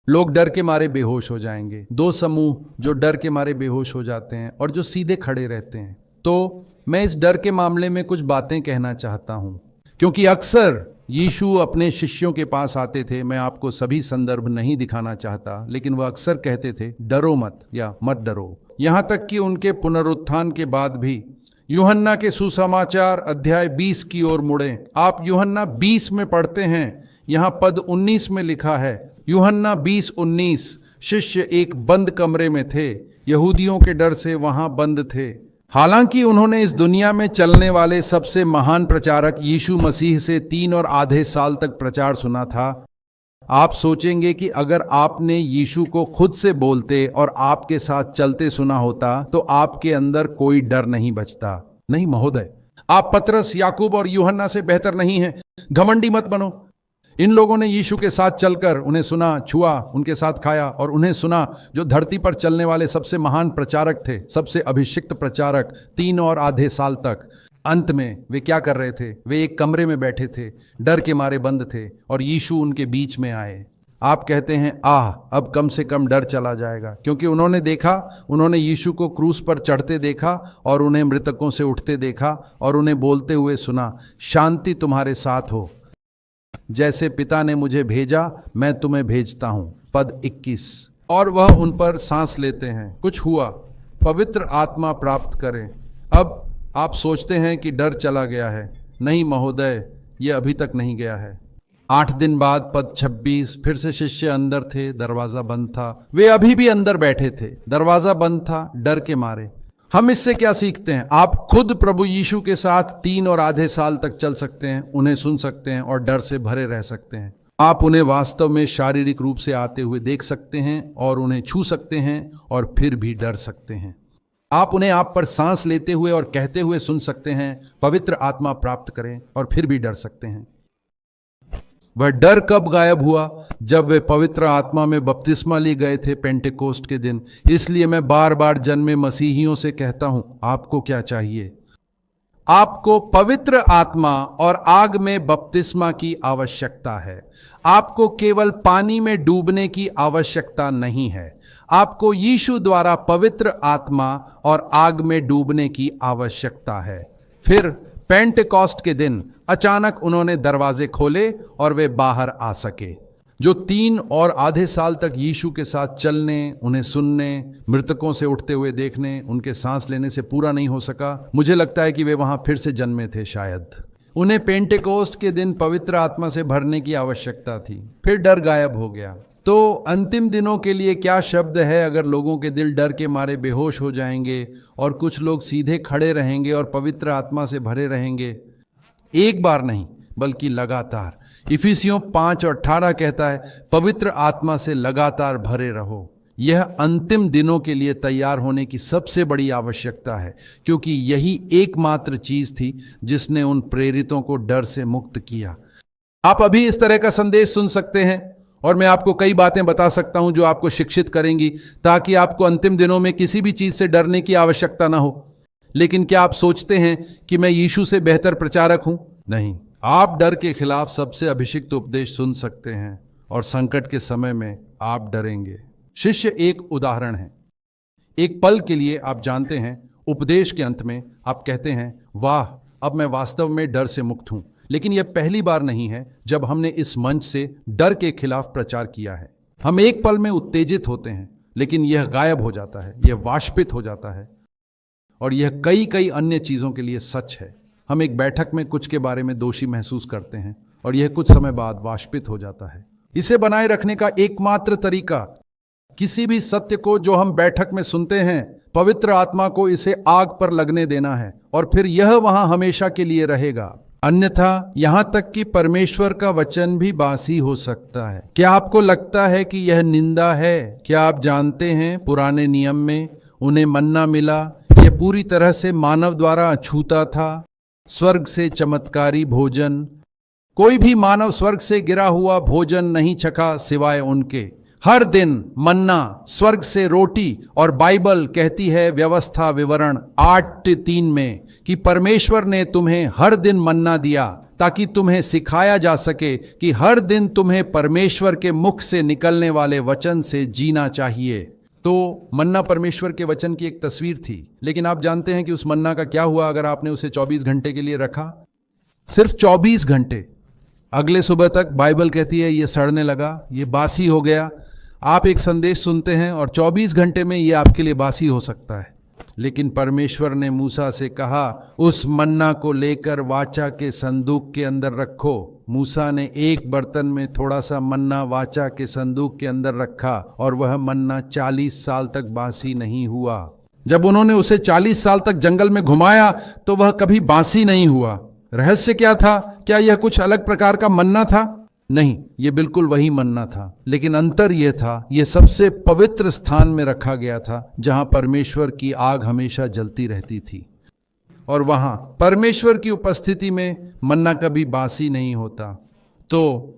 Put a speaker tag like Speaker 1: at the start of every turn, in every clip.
Speaker 1: लोग डर के मारे बेहोश हो जाएंगे। दो समूह, जो डर के मारे बेहोश हो जाते हैं और जो सीधे खड़े रहते हैं। तो मैं इस डर के मामले में कुछ बातें कहना चाहता हूं, क्योंकि अक्सर यीशु अपने शिष्यों के पास आते थे। मैं आपको सभी संदर्भ नहीं दिखाना चाहता, लेकिन वह अक्सर कहते थे डरो मत या मत डरो। यहां तक कि उनके पुनरुत्थान के बाद भी यूहन्ना के सुसमाचार अध्याय 20 की ओर मुड़े। आप यूहन्ना 20 में पढ़ते हैं, यहां पद 19 में लिखा है, यूहन्ना 20:19, शिष्य एक बंद कमरे में थे, यहूदियों के डर से वहां बंद थे। हालांकि उन्होंने इस दुनिया में चलने वाले सबसे महान प्रचारक यीशु मसीह से 3 और आधे साल तक प्रचार सुना था। आप सोचेंगे कि अगर आपने यीशु को खुद से बोलते और आपके साथ चलते सुना होता तो आपके अंदर कोई डर नहीं बचता। नहीं महोदय, आप पतरस, याकूब और यूहन्ना से बेहतर नहीं हैं। घमंडी मत बनो। इन लोगों ने यीशु के साथ चलकर उन्हें सुना, छुआ, उनके साथ खाया और उन्हें सुना, जो धरती पर चलने वाले सबसे महान प्रचारक थे, सबसे अभिषिक्त प्रचारक, 3 और आधे साल तक। अंत में वे क्या कर रहे थे? वे एक कमरे में बैठे थे, डर के मारे बंद थे, और यीशु उनके बीच में आए। आप कहते हैं आह, अब कम से कम डर चला जाएगा, क्योंकि उन्होंने देखा, उन्होंने यीशु को क्रूस पर चढ़ते देखा और उन्हें मृतकों से उठते देखा और उन्हें बोलते हुए सुना, शांति तुम्हारे साथ हो, जैसे पिता ने मुझे भेजा मैं तुम्हें भेजता हूं। पद 21। और वह उन पर सांस लेते हैं। कुछ हुआ, पवित्र आत्मा प्राप्त करें। अब आप सोचते हैं कि डर चला गया है। नहीं महोदय, यह अभी तक नहीं गया है। 8 दिन बाद पद 26, फिर से शिष्य अंदर थे, दरवाजा बंद था। वे अभी भी अंदर बैठे थे, दरवाजा बंद था, डर के मारे। हम इससे क्या सीखते हैं? आप खुद प्रभु यीशु के साथ 3 और आधे साल तक चल सकते हैं, उन्हें सुन सकते हैं और डर से भरे रह सकते हैं। आप उन्हें वास्तव में शारीरिक रूप से आते हुए देख सकते हैं और उन्हें छू सकते हैं और फिर भी डर सकते हैं। आप उन्हें आप पर सांस लेते हुए और कहते हुए सुन सकते हैं, पवित्र आत्मा प्राप्त करें, और फिर भी डर सकते हैं। वह डर कब गायब हुआ? जब वे पवित्र आत्मा में बपतिस्मा लिए गए थे पेंटेकोस्ट के दिन। इसलिए मैं बार बार जन्मे मसीहियों से कहता हूं, आपको क्या चाहिए? आपको पवित्र आत्मा और आग में बपतिस्मा की आवश्यकता है। आपको केवल पानी में डूबने की आवश्यकता नहीं है। आपको यीशु द्वारा पवित्र आत्मा और आग में डूबने की आवश्यकता है। फिर पेंटेकोस्ट के दिन अचानक उन्होंने दरवाजे खोले और वे बाहर आ सके। जो 3 और आधे साल तक यीशु के साथ चलने, उन्हें सुनने, मृतकों से उठते हुए देखने, उनके सांस लेने से पूरा नहीं हो सका। मुझे लगता है कि वे वहां फिर से जन्मे थे शायद। उन्हें पेंटेकोस्ट के दिन पवित्र आत्मा से भरने की आवश्यकता थी। फिर डर गायब हो गया। तो अंतिम दिनों के लिए क्या शब्द है? अगर लोगों के दिल डर के मारे बेहोश हो जाएंगे और कुछ लोग सीधे खड़े रहेंगे और पवित्र आत्मा से भरे रहेंगे, एक बार नहीं बल्कि लगातार। इफिसियों 5:18 कहता है, पवित्र आत्मा से लगातार भरे रहो। यह अंतिम दिनों के लिए तैयार होने की सबसे बड़ी आवश्यकता है, क्योंकि यही एकमात्र चीज थी जिसने उन प्रेरितों को डर से मुक्त किया। आप अभी इस तरह का संदेश सुन सकते हैं और मैं आपको कई बातें बता सकता हूं जो आपको शिक्षित करेंगी, ताकि आपको अंतिम दिनों में किसी भी चीज से डरने की आवश्यकता ना हो। लेकिन क्या आप सोचते हैं कि मैं यीशु से बेहतर प्रचारक हूं? नहीं। आप डर के खिलाफ सबसे अभिषिक्त उपदेश सुन सकते हैं और संकट के समय में आप डरेंगे। शिष्य एक उदाहरण है। एक पल के लिए आप जानते हैं, उपदेश के अंत में आप कहते हैं, वाह, अब मैं वास्तव में डर से मुक्त हूं। लेकिन यह पहली बार नहीं है जब हमने इस मंच से डर के खिलाफ प्रचार किया है। हम एक पल में उत्तेजित होते हैं, लेकिन यह गायब हो जाता है, यह वाष्पित हो जाता है। और यह कई अन्य चीजों के लिए सच है। हम एक बैठक में कुछ के बारे में दोषी महसूस करते हैं और यह कुछ समय बाद वाष्पित हो जाता है। इसे बनाए रखने का एकमात्र तरीका, किसी भी सत्य को जो हम बैठक में सुनते हैं, पवित्र आत्मा को इसे आग पर लगने देना है और फिर यह वहां हमेशा के लिए रहेगा। अन्यथा यहां तक कि परमेश्वर का वचन भी बासी हो सकता है। क्या आपको लगता है कि यह निंदा है? क्या आप जानते हैं, पुराने नियम में उन्हें मन्ना मिला। यह पूरी तरह से मानव द्वारा अछूता था, स्वर्ग से चमत्कारी भोजन। कोई भी मानव स्वर्ग से गिरा हुआ भोजन नहीं चखा सिवाय उनके। हर दिन मन्ना, स्वर्ग से रोटी। और बाइबल कहती है, व्यवस्था विवरण 8:3 में, कि परमेश्वर ने तुम्हें हर दिन मन्ना दिया, ताकि तुम्हें सिखाया जा सके कि हर दिन तुम्हें परमेश्वर के मुख से निकलने वाले वचन से जीना चाहिए। तो मन्ना परमेश्वर के वचन की एक तस्वीर थी, लेकिन आप जानते हैं कि उस मन्ना का क्या हुआ अगर आपने उसे 24 घंटे के लिए रखा? सिर्फ 24 घंटे। अगले सुबह तक बाइबल कहती है ये सड़ने लगा, ये बासी हो गया। आप एक संदेश सुनते हैं और 24 घंटे में ये आपके लिए बासी हो सकता है। लेकिन परमेश्वर ने मूसा से कहा उस मन्ना को लेकर वाचा के संदूक के अंदर रखो। मूसा ने एक बर्तन में थोड़ा सा मन्ना वाचा के संदूक के अंदर रखा और वह मन्ना 40 साल तक बासी नहीं हुआ। जब उन्होंने उसे 40 साल तक जंगल में घुमाया तो वह कभी बासी नहीं हुआ। रहस्य क्या था? क्या यह कुछ अलग प्रकार का मन्ना था? नहीं, ये बिल्कुल वही मन्ना था, लेकिन अंतर यह था यह सबसे पवित्र स्थान में रखा गया था जहां परमेश्वर की आग हमेशा जलती रहती थी, और वहां परमेश्वर की उपस्थिति में मन्ना कभी बासी नहीं होता। तो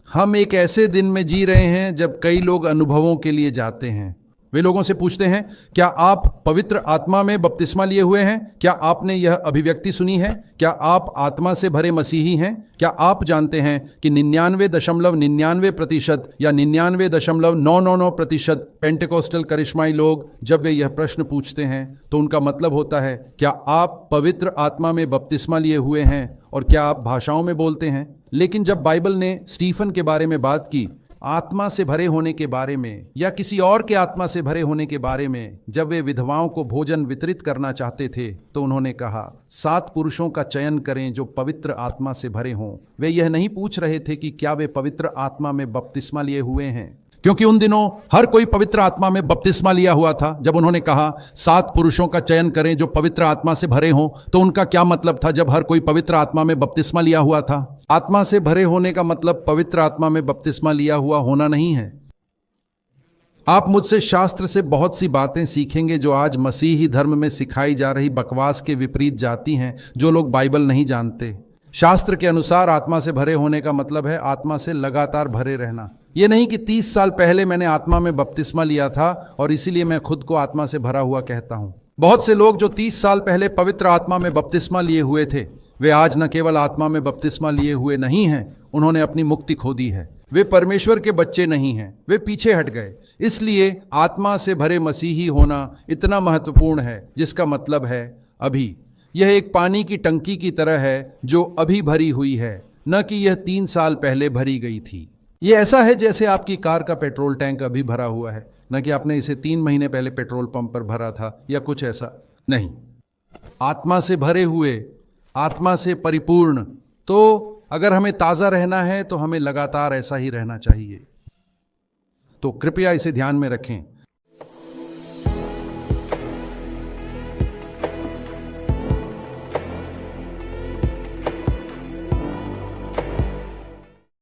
Speaker 1: हम एक ऐसे दिन में जी रहे हैं जब कई लोग अनुभवों के लिए जाते हैं। वे लोगों से पूछते हैं क्या आप पवित्र आत्मा में बपतिस्मा लिए हुए हैं? क्या आपने यह अभिव्यक्ति सुनी है? क्या आप आत्मा से भरे मसीही हैं? क्या आप जानते हैं कि 99.99% या 99.999% पेंटेकोस्टल करिश्माई लोग जब वे यह प्रश्न पूछते हैं तो उनका मतलब होता है क्या आप पवित्र आत्मा में बपतिस्मा लिए हुए हैं और क्या आप भाषाओं में बोलते हैं? लेकिन जब बाइबल ने स्टीफन के बारे में बात की, आत्मा से भरे होने के बारे में या किसी और के आत्मा से भरे होने के बारे में, जब वे विधवाओं को भोजन वितरित करना चाहते थे तो उन्होंने कहा 7 पुरुषों का चयन करें जो पवित्र आत्मा से भरे हों। वे यह नहीं पूछ रहे थे कि क्या वे पवित्र आत्मा में बपतिस्मा लिए हुए हैं, क्योंकि उन दिनों हर कोई पवित्र आत्मा में बपतिस्मा लिया हुआ था। जब उन्होंने कहा 7 पुरुषों का चयन करें जो पवित्र आत्मा से भरे हों, तो उनका क्या मतलब था जब हर कोई पवित्र आत्मा में बपतिस्मा लिया हुआ था? आत्मा से भरे होने का मतलब पवित्र आत्मा में बपतिस्मा लिया हुआ होना नहीं है। आप मुझसे शास्त्र से बहुत सी बातें सीखेंगे जो आज मसीही धर्म में सिखाई जा रही बकवास के विपरीत जाती हैं, जो लोग बाइबल नहीं जानते। शास्त्र के अनुसार आत्मा से भरे होने का मतलब है आत्मा से लगातार भरे रहना। ये नहीं कि 30 साल पहले मैंने आत्मा में बपतिस्मा लिया था और इसीलिए मैं खुद को आत्मा से भरा हुआ कहता हूं। बहुत से लोग जो 30 साल पहले पवित्र आत्मा में बपतिस्मा लिए हुए थे, वे आज न केवल आत्मा में बपतिस्मा लिए हुए नहीं हैं, उन्होंने अपनी मुक्ति खो दी है। वे परमेश्वर के बच्चे नहीं हैं, वे पीछे हट गए। इसलिए आत्मा से भरे मसीही होना इतना महत्वपूर्ण है, जिसका मतलब है अभी। यह एक पानी की टंकी की तरह है जो अभी भरी हुई है, न कि यह 3 साल पहले भरी गई थी। यह ऐसा है जैसे आपकी कार का पेट्रोल टैंक अभी भरा हुआ है, न कि आपने इसे 3 महीने पहले पेट्रोल पंप पर भरा था या कुछ ऐसा नहीं। आत्मा से भरे हुए, आत्मा से परिपूर्ण। तो अगर हमें ताज़ा रहना है तो हमें लगातार ऐसा ही रहना चाहिए। तो कृपया इसे ध्यान में रखें।